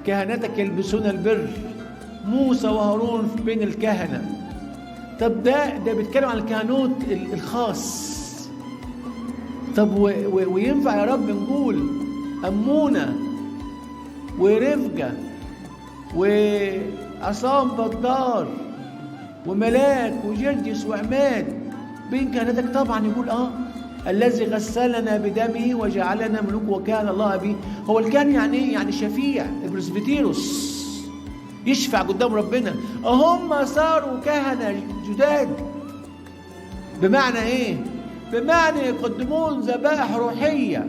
كهنتك يلبسون البر، موسى وهارون بين الكهنة. طب ده بيتكلم عن الكهنوت الخاص. طب وينفع يا رب نقول أمونة ورفقة وعصام بدار وملاك وجرجس وعماد بين كهنتك؟ طبعا يقول الذي غسلنا بدمه وجعلنا ملوك وكان الله به. هو الكاهن يعني ايه؟ يعني شفيع، البرسبيتيروس، يشفع قدام ربنا. هم صاروا كهنة جداد. بمعنى ايه؟ بمعنى يقدمون ذبائح روحية،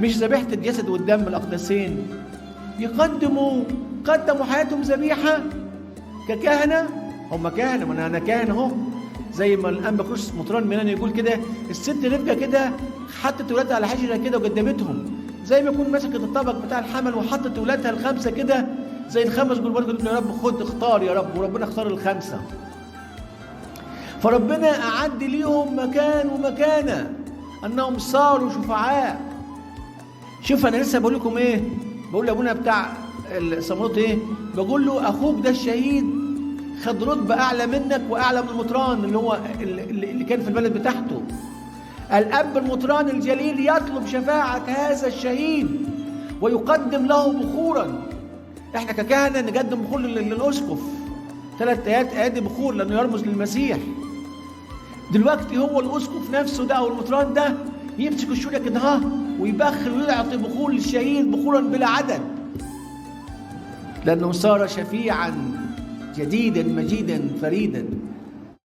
مش ذبيحة الجسد والدم الأقدسين. قدموا حياتهم ذبيحة ككهنة. هم كهنة، ما أنا كاهن أهو. زي ما الأنبا كروس مطران ميلان يقول كده، الست رفقة كده حطت ولادها على حجرة كده وقدمتهم، زي ما يكون مسكت الطبق بتاع الحمل وحطت ولادها الخمسة كده زي الخمس جلبان، قلت له يا رب خد اختار يا رب، وربنا اختار الخمسة. فربنا أعد ليهم مكان ومكانة، أنهم صاروا شفعاء. شوف أنا لسه بقول لكم إيه، بقول لأبونا بتاع الصموت إيه، بقول له أخوك ده الشهيد خد رتبة أعلى منك وأعلى من المطران اللي كان في البلد بتاعته. الأب المطران الجليل يطلب شفاعة هذا الشهيد ويقدم له بخورا. احنا ككهنة نقدم بخور للأسقف 3 أيادي بخور لأنه يرمز للمسيح. دلوقتي هو الأسقف نفسه ده أو المطران ده يمسك الشولة كده ويبخر ويعطي بخور للشهيد بخورا بلا عدد، لأنه صار شفيعا جديدا مجيدا فريدا.